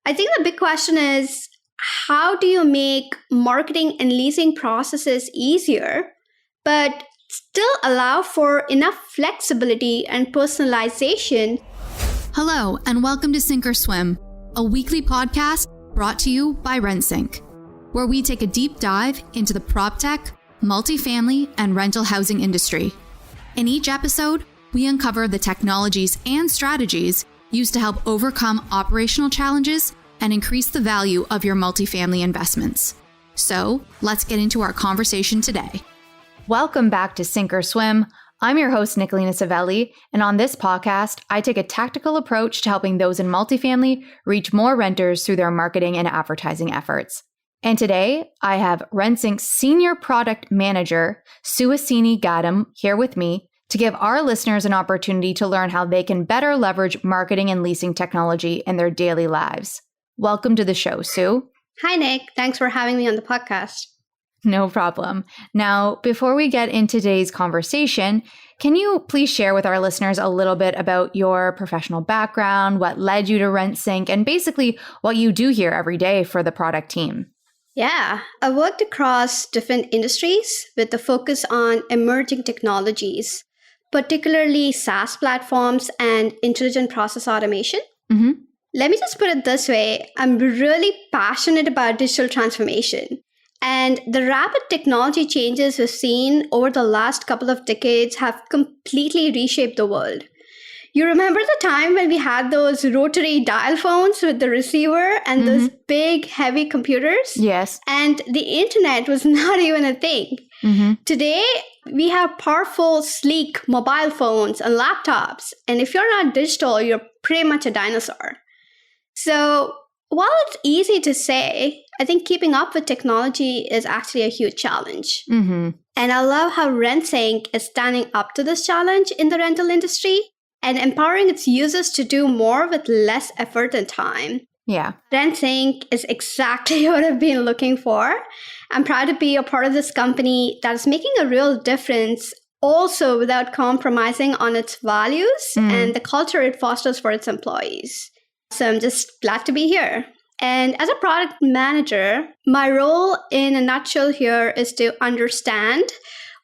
I think the big question is, how do you make marketing and leasing processes easier, but still allow for enough flexibility and personalization? Hello, and welcome to Sink or Swim, a weekly podcast brought to you by Rentsync, where we take a deep dive into the PropTech, multifamily, and rental housing industry. In each episode, we uncover the technologies and strategies used to help overcome operational challenges and increase the value of your multifamily investments. So, let's get into our conversation today. Welcome back to Sink or Swim. I'm your host, Nicolina Savelli, and on this podcast, I take a tactical approach to helping those in multifamily reach more renters through their marketing and advertising efforts. And today, I have Rentsync's Senior Product Manager, Suhasini Gadam, here with me to give our listeners an opportunity to learn how they can better leverage marketing and leasing technology in their daily lives. Welcome to the show, Sue. Hi, Nick. Thanks for having me on the podcast. No problem. Now, before we get into today's conversation, can you please share with our listeners a little bit about your professional background, what led you to Rentsync, and basically what you do here every day for the product team? Yeah, I worked across different industries with a focus on emerging technologies, particularly SaaS platforms and intelligent process automation. Mm-hmm. Let me just put it this way. I'm really passionate about digital transformation. And the rapid technology changes we've seen over the last couple of decades have completely reshaped the world. You remember the time when we had those rotary dial phones with the receiver and those big, heavy computers? Yes. And the internet was not even a thing. Mm-hmm. Today, we have powerful, sleek mobile phones and laptops. And if you're not digital, you're pretty much a dinosaur. So while it's easy to say, I think keeping up with technology is actually a huge challenge. Mm-hmm. And I love how Rentsync is standing up to this challenge in the rental industry and empowering its users to do more with less effort and time. Yeah. Rentsync is exactly what I've been looking for. I'm proud to be a part of this company that is making a real difference, also without compromising on its values and the culture it fosters for its employees. So I'm just glad to be here. And as a product manager, my role in a nutshell here is to understand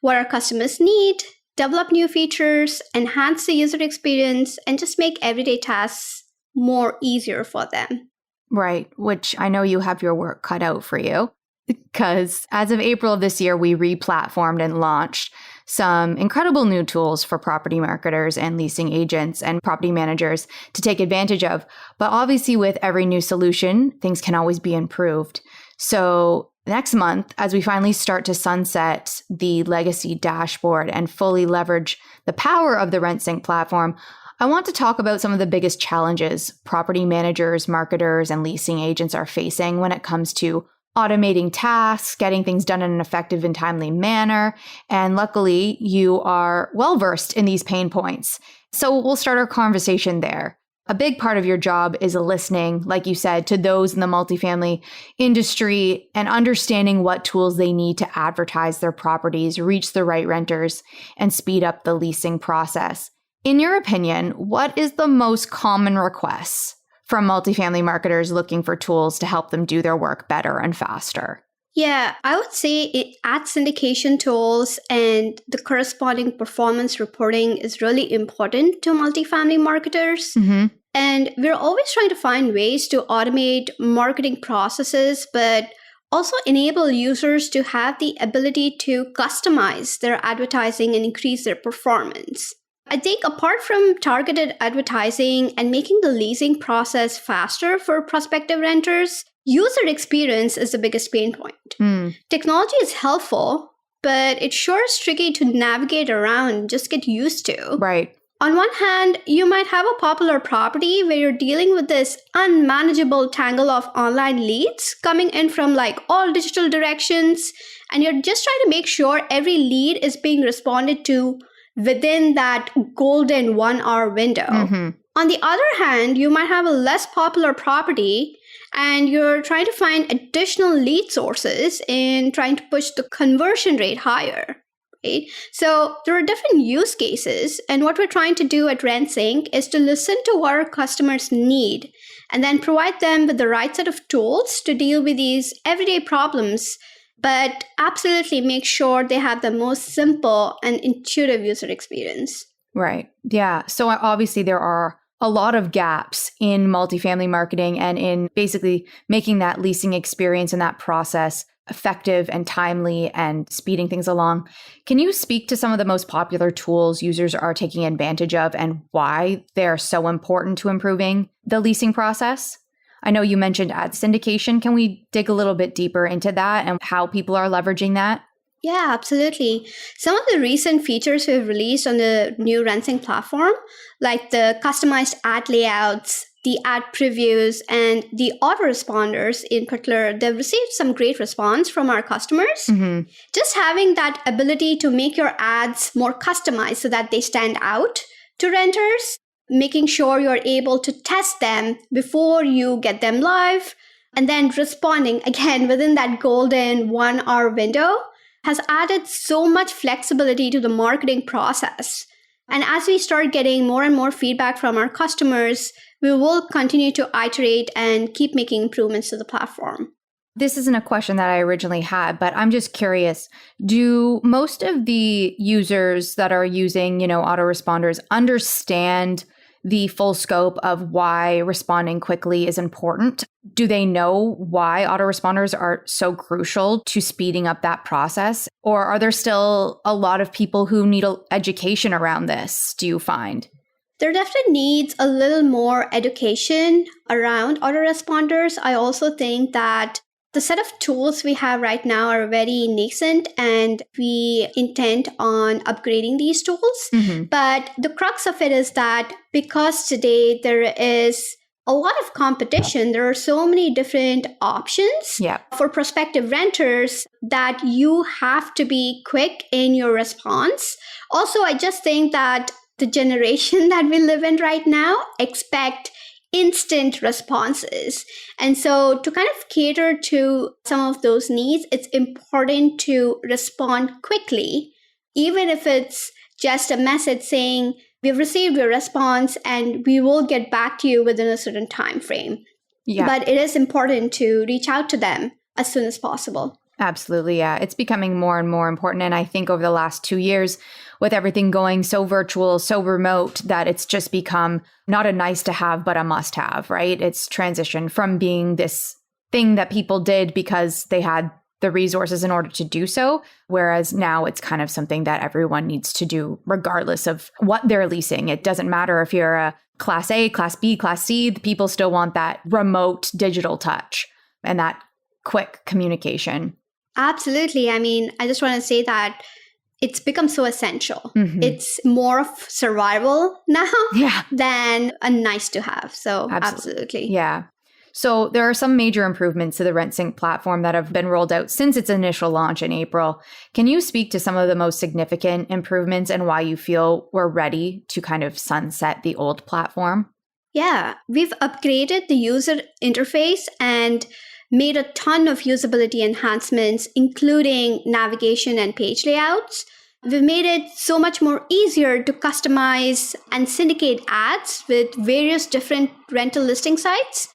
what our customers need, develop new features, enhance the user experience, and just make everyday tasks more easier for them. Right, which I know you have your work cut out for you, because as of April of this year, we replatformed and launched some incredible new tools for property marketers and leasing agents and property managers to take advantage of. But obviously, with every new solution, things can always be improved. So next month, as we finally start to sunset the legacy dashboard and fully leverage the power of the Rentsync platform, I want to talk about some of the biggest challenges property managers, marketers, and leasing agents are facing when it comes to automating tasks, getting things done in an effective and timely manner. And luckily, you are well-versed in these pain points. So we'll start our conversation there. A big part of your job is listening, like you said, to those in the multifamily industry and understanding what tools they need to advertise their properties, reach the right renters, and speed up the leasing process. In your opinion, what is the most common request from multifamily marketers looking for tools to help them do their work better and faster? Yeah, I would say ad syndication tools and the corresponding performance reporting is really important to multifamily marketers. Mm-hmm. And we're always trying to find ways to automate marketing processes, but also enable users to have the ability to customize their advertising and increase their performance. I think apart from targeted advertising and making the leasing process faster for prospective renters, user experience is the biggest pain point. Technology is helpful, but it sure is tricky to navigate around and just get used to. Right. On one hand, you might have a popular property where you're dealing with this unmanageable tangle of online leads coming in from like all digital directions, and you're just trying to make sure every lead is being responded to within that golden 1 hour window. On the other hand, you might have a less popular property and you're trying to find additional lead sources and trying to push the conversion rate higher. right? So there are different use cases. And what we're trying to do at Rentsync is to listen to what our customers need and then provide them with the right set of tools to deal with these everyday problems, but absolutely make sure they have the most simple and intuitive user experience. Right. Yeah. So obviously there are a lot of gaps in multifamily marketing and in basically making that leasing experience and that process effective and timely and speeding things along. Can you speak to some of the most popular tools users are taking advantage of and why they're so important to improving the leasing process? I know you mentioned ad syndication. Can we dig a little bit deeper into that and how people are leveraging that? Yeah, absolutely. Some of the recent features we've released on the new Rentsync platform, like the customized ad layouts, the ad previews, and the autoresponders in particular, they've received some great response from our customers. Mm-hmm. Just having that ability to make your ads more customized so that they stand out to renters, making sure you're able to test them before you get them live, and then responding again within that golden 1 hour window has added so much flexibility to the marketing process. And as we start getting more and more feedback from our customers, we will continue to iterate and keep making improvements to the platform. This isn't a question that I originally had, but I'm just curious. Do most of the users that are using, autoresponders understand the full scope of why responding quickly is important? Do they know why autoresponders are so crucial to speeding up that process? Or are there still a lot of people who need education around this, do you find? There definitely needs a little more education around autoresponders. I also think that the set of tools we have right now are very nascent and we intend on upgrading these tools. Mm-hmm. But the crux of it is that because today there is a lot of competition, there are so many different options for prospective renters that you have to be quick in your response. Also, I just think that the generation that we live in right now expect instant responses. And so to kind of cater to some of those needs, it's important to respond quickly, even if it's just a message saying, we've received your response and we will get back to you within a certain time frame. Yeah. But it is important to reach out to them as soon as possible. Absolutely. Yeah. It's becoming more and more important. And I think over the last 2 years, with everything going so virtual, so remote, that it's just become not a nice to have, but a must have, right? It's transitioned from being this thing that people did because they had the resources in order to do so. Whereas now it's kind of something that everyone needs to do regardless of what they're leasing. It doesn't matter if you're a Class A, Class B, Class C, the people still want that remote digital touch and that quick communication. Absolutely. I mean, I just want to say that it's become so essential. Mm-hmm. It's more of survival now than a nice to have. So absolutely. Yeah. So there are some major improvements to the Rentsync platform that have been rolled out since its initial launch in April. Can you speak to some of the most significant improvements and why you feel we're ready to kind of sunset the old platform? Yeah, we've upgraded the user interface and made a ton of usability enhancements, including navigation and page layouts. We've made it so much more easier to customize and syndicate ads with various different rental listing sites.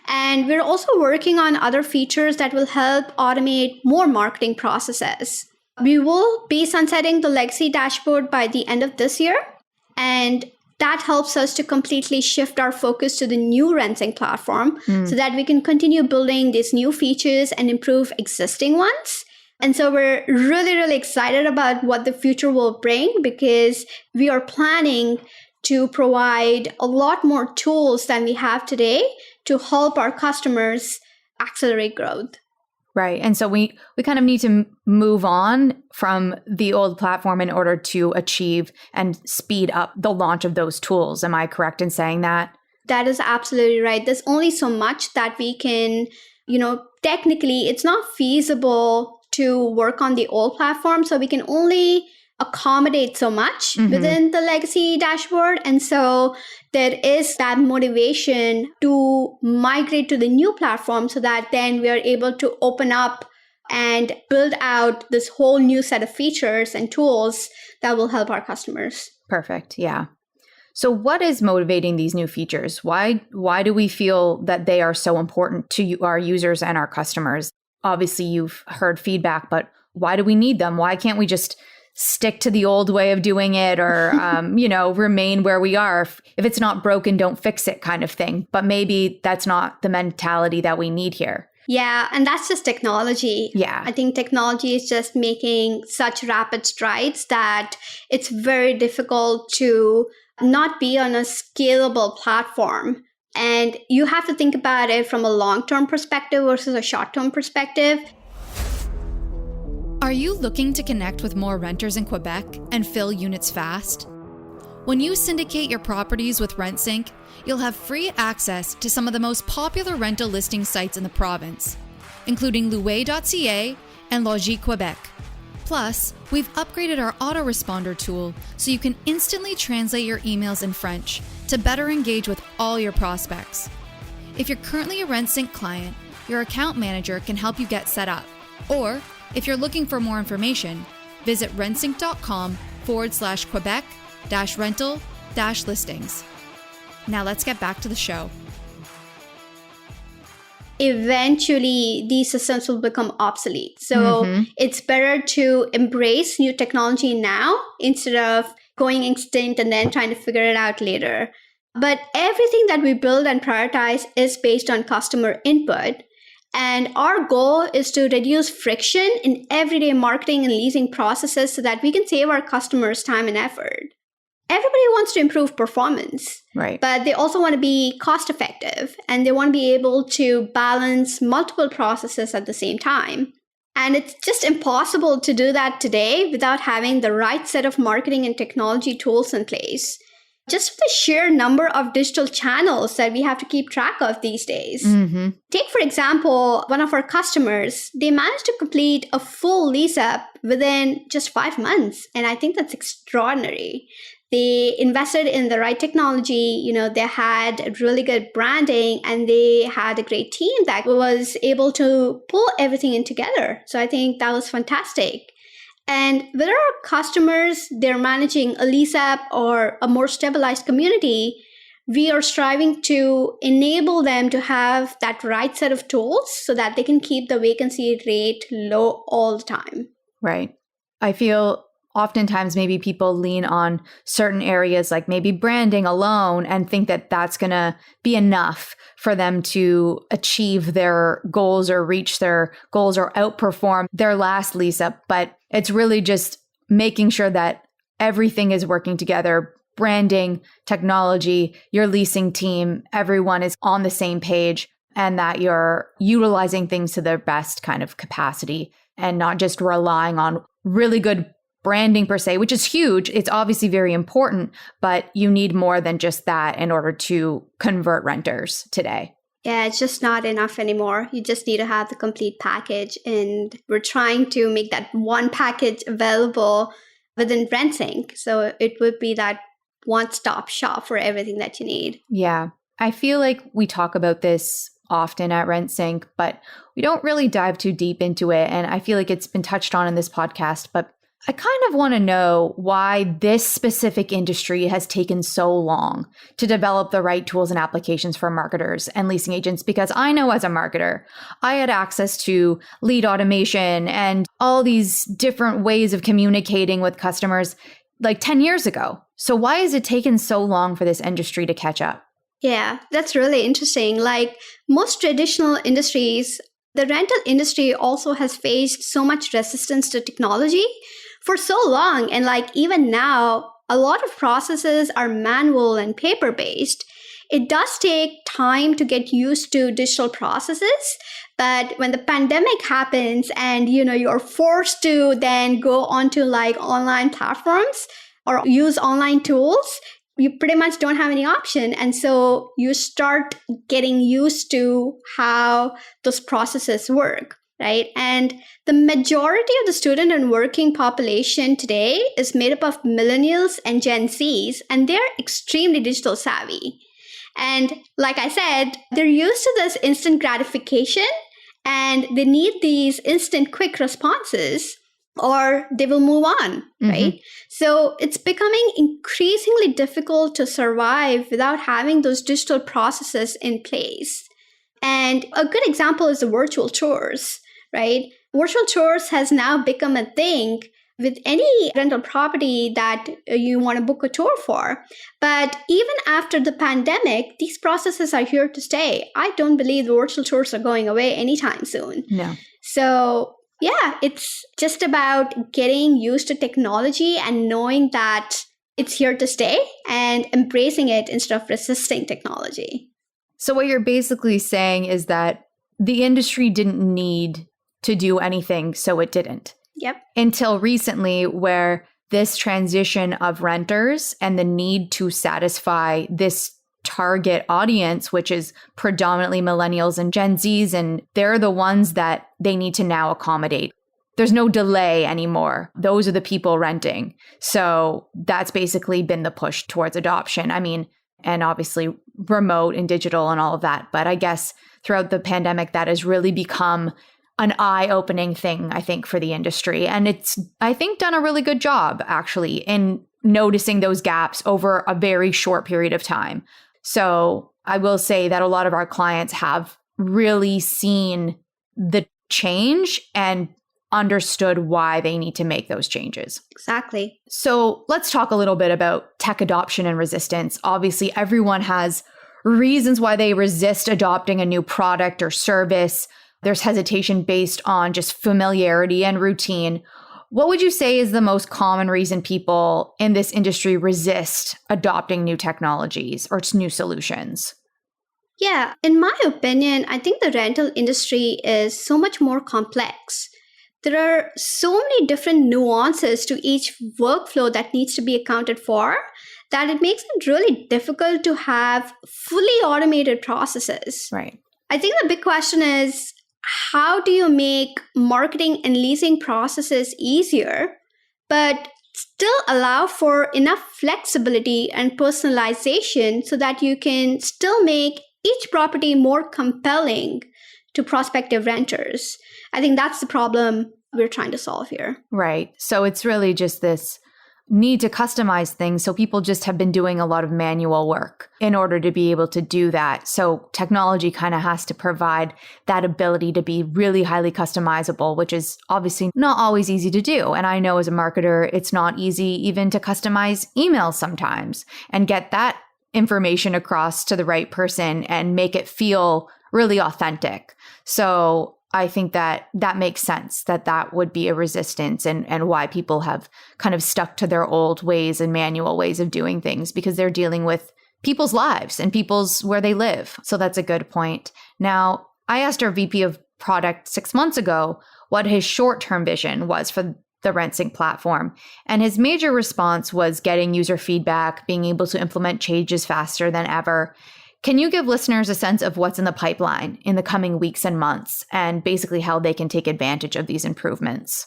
And we're also working on other features that will help automate more marketing processes. We will be sunsetting the legacy dashboard by the end of this year. And that helps us to completely shift our focus to the new Rentsync platform so that we can continue building these new features and improve existing ones. And so we're really, really excited about what the future will bring because we are planning to provide a lot more tools than we have today to help our customers accelerate growth. Right. And so we kind of need to move on from the old platform in order to achieve and speed up the launch of those tools. Am I correct in saying that? That is absolutely right. There's only so much that we can, technically it's not feasible to work on the old platform. So we can only accommodate so much within the legacy dashboard. And so there is that motivation to migrate to the new platform so that then we are able to open up and build out this whole new set of features and tools that will help our customers. Perfect. Yeah. So what is motivating these new features? Why do we feel that they are so important to our users and our customers? Obviously, you've heard feedback, but why do we need them? Why can't we just stick to the old way of doing it or, remain where we are? If it's not broken, don't fix it kind of thing. But maybe that's not the mentality that we need here. Yeah, and that's just technology. Yeah. I think technology is just making such rapid strides that it's very difficult to not be on a scalable platform. And you have to think about it from a long-term perspective versus a short-term perspective. Are you looking to connect with more renters in Quebec and fill units fast? When you syndicate your properties with Rentsync, you'll have free access to some of the most popular rental listing sites in the province, including louer.ca and Logique Quebec. Plus, we've upgraded our autoresponder tool so you can instantly translate your emails in French to better engage with all your prospects. If you're currently a Rentsync client, your account manager can help you get set up. Or, if you're looking for more information, visit rentsync.com/Quebec-rental-listings. Now let's get back to the show. Eventually, these systems will become obsolete. So it's better to embrace new technology now instead of going extinct and then trying to figure it out later. But everything that we build and prioritize is based on customer input. And our goal is to reduce friction in everyday marketing and leasing processes so that we can save our customers time and effort. Everybody wants to improve performance, right? But they also want to be cost effective and they want to be able to balance multiple processes at the same time. And it's just impossible to do that today without having the right set of marketing and technology tools in place. Just the sheer number of digital channels that we have to keep track of these days. Take, for example, one of our customers. They managed to complete a full lease up within just 5 months. And I think that's extraordinary. They invested in the right technology, they had really good branding and they had a great team that was able to pull everything in together. So I think that was fantastic. And with our customers, they're managing a lease up or a more stabilized community. We are striving to enable them to have that right set of tools so that they can keep the vacancy rate low all the time. Right. I feel oftentimes maybe people lean on certain areas like maybe branding alone and think that that's going to be enough for them to achieve their goals or reach their goals or outperform their last lease up. But it's really just making sure that everything is working together. Branding, technology, your leasing team, everyone is on the same page and that you're utilizing things to their best kind of capacity and not just relying on really good branding per se, which is huge. It's obviously very important, but you need more than just that in order to convert renters today. Yeah, it's just not enough anymore. You just need to have the complete package. And we're trying to make that one package available within Rentsync. So it would be that one-stop shop for everything that you need. Yeah. I feel like we talk about this often at Rentsync, but we don't really dive too deep into it. And I feel like it's been touched on in this podcast, but I kind of want to know why this specific industry has taken so long to develop the right tools and applications for marketers and leasing agents, because I know as a marketer, I had access to lead automation and all these different ways of communicating with customers like 10 years ago. So why has it taken so long for this industry to catch up? Yeah, that's really interesting. Like most traditional industries, the rental industry also has faced so much resistance to technology for so long. And like even now, a lot of processes are manual and paper-based. It does take time to get used to digital processes. But when the pandemic happens and, you're forced to then go onto like online platforms or use online tools, you pretty much don't have any option. And so you start getting used to how those processes work. Right. And the majority of the student and working population today is made up of millennials and Gen Zs, and they're extremely digital savvy. And like I said, they're used to this instant gratification and they need these instant quick responses or they will move on, right? So it's becoming increasingly difficult to survive without having those digital processes in place. And a good example is the virtual tours, right? Virtual tours has now become a thing with any rental property that you want to book a tour for. But even after the pandemic, these processes are here to stay. I don't believe the virtual tours are going away anytime soon. No. So yeah, it's just about getting used to technology and knowing that it's here to stay and embracing it instead of resisting technology. So what you're basically saying is that the industry didn't need to do anything, so it didn't. Yep. Until recently, where this transition of renters and the need to satisfy this target audience, which is predominantly millennials and Gen Zs, and they're the ones that they need to now accommodate. There's no delay anymore. Those are the people renting. So that's basically been the push towards adoption. I mean, and obviously remote and digital and all of that. But I guess throughout the pandemic, that has really become an eye-opening thing, I think, for the industry. And it's, I think, done a really good job, actually, in noticing those gaps over a very short period of time. So I will say that a lot of our clients have really seen the change and understood why they need to make those changes. Exactly. So let's talk a little bit about tech adoption and resistance. Obviously, everyone has reasons why they resist adopting a new product or service. There's hesitation based on just familiarity and routine. What would you say is the most common reason people in this industry resist adopting new technologies or new solutions? Yeah, in my opinion, I think the rental industry is so much more complex. There are so many different nuances to each workflow that needs to be accounted for that it makes it really difficult to have fully automated processes. Right. I think the big question is, how do you make marketing and leasing processes easier, but still allow for enough flexibility and personalization so that you can still make each property more compelling to prospective renters? I think that's the problem we're trying to solve here. Right. So it's really just this need to customize things. So people just have been doing a lot of manual work in order to be able to do that. So technology kind of has to provide that ability to be really highly customizable, which is obviously not always easy to do. And I know as a marketer, it's not easy even to customize emails sometimes and get that information across to the right person and make it feel really authentic. So I think that that makes sense, that would be a resistance and why people have kind of stuck to their old ways and manual ways of doing things, because they're dealing with people's lives and people's where they live. So that's a good point. Now, I asked our VP of product 6 months ago what his short-term vision was for the Rentsync platform. And his major response was getting user feedback, being able to implement changes faster than ever. Can you give listeners a sense of what's in the pipeline in the coming weeks and months and basically how they can take advantage of these improvements?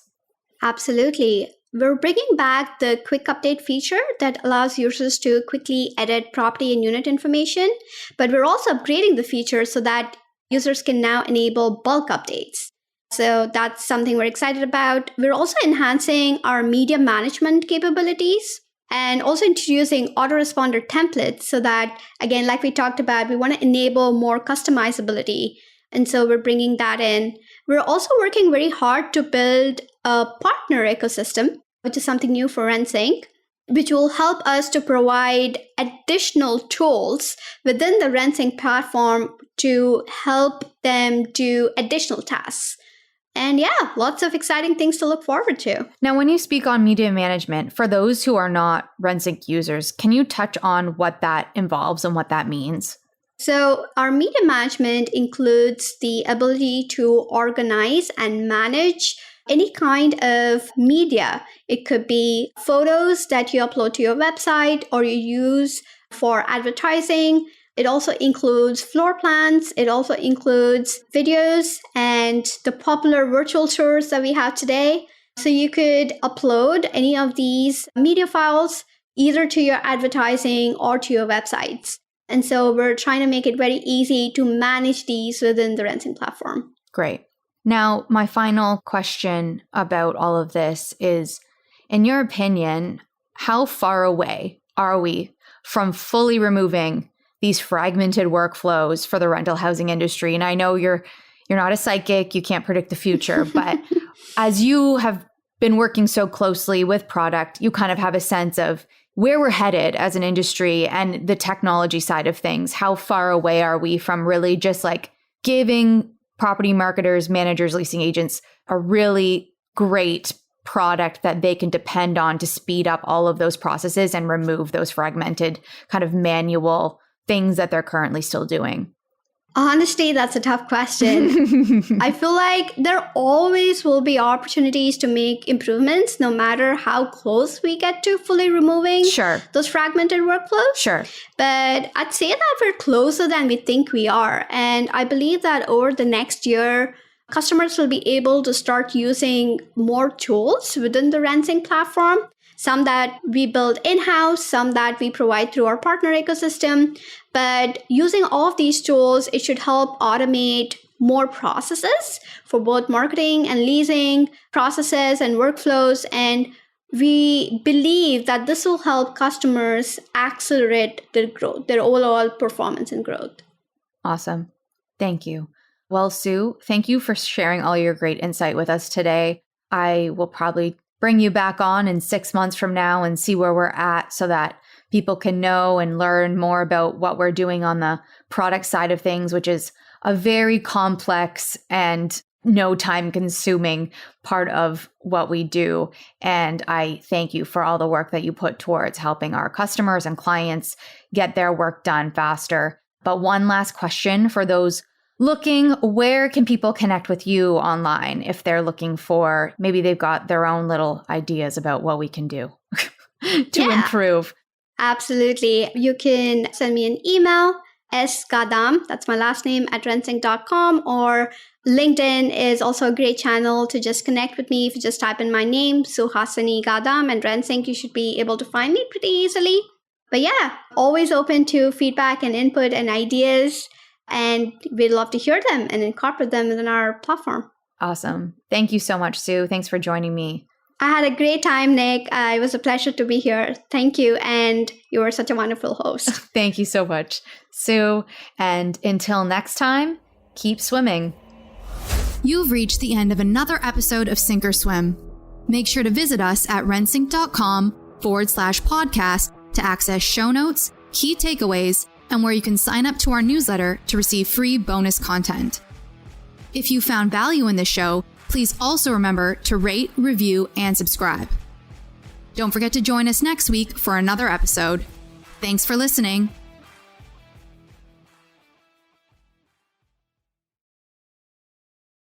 Absolutely. We're bringing back the quick update feature that allows users to quickly edit property and unit information, but we're also upgrading the feature so that users can now enable bulk updates. So that's something we're excited about. We're also enhancing our media management capabilities and also introducing autoresponder templates so that, again, like we talked about, we want to enable more customizability. And so we're bringing that in. We're also working very hard to build a partner ecosystem, which is something new for Rentsync, which will help us to provide additional tools within the Rentsync platform to help them do additional tasks. And yeah, lots of exciting things to look forward to. Now, when you speak on media management, for those who are not Rentsync users, can you touch on what that involves and what that means? So our media management includes the ability to organize and manage any kind of media. It could be photos that you upload to your website or you use for advertising. It also includes floor plans. It also includes videos and the popular virtual tours that we have today. So you could upload any of these media files either to your advertising or to your websites. And so we're trying to make it very easy to manage these within the Rentsync platform. Great. Now, my final question about all of this is, in your opinion, how far away are we from fully removing these fragmented workflows for the rental housing industry? And I know you're not a psychic, you can't predict the future, but as you have been working so closely with product, you kind of have a sense of where we're headed as an industry and the technology side of things. How far away are we from really just like giving property marketers, managers, leasing agents a really great product that they can depend on to speed up all of those processes and remove those fragmented kind of manual things that they're currently still doing? Honestly, that's a tough question. I feel like there always will be opportunities to make improvements, no matter how close we get to fully removing those fragmented workflows. Sure. But I'd say that we're closer than we think we are. And I believe that over the next year, customers will be able to start using more tools within the Rentsync platform. Some that we build in-house, some that we provide through our partner ecosystem. But using all of these tools, it should help automate more processes for both marketing and leasing processes and workflows. And we believe that this will help customers accelerate their growth, their overall performance and growth. Awesome. Thank you. Well, Sue, thank you for sharing all your great insight with us today. I will probably bring you back on in 6 months from now and see where we're at so that people can know and learn more about what we're doing on the product side of things, which is a very complex and no time consuming part of what we do. And I thank you for all the work that you put towards helping our customers and clients get their work done faster. But one last question for those looking, where can people connect with you online if they're looking for, maybe they've got their own little ideas about what we can do to improve? Absolutely. You can send me an email, sgadam, that's my last name, @rentsync.com, or LinkedIn is also a great channel to just connect with me. If you just type in my name, Suhasini Gadam, and Rentsync, you should be able to find me pretty easily. But yeah, always open to feedback and input and ideas. And we'd love to hear them and incorporate them within our platform. Awesome. Thank you so much, Sue. Thanks for joining me. I had a great time, Nick. It was a pleasure to be here. Thank you. And you were such a wonderful host. Thank you so much, Sue. And until next time, keep swimming. You've reached the end of another episode of Sink or Swim. Make sure to visit us at rentsync.com/podcast to access show notes, key takeaways, and where you can sign up to our newsletter to receive free bonus content. If you found value in this show, please also remember to rate, review, and subscribe. Don't forget to join us next week for another episode. Thanks for listening.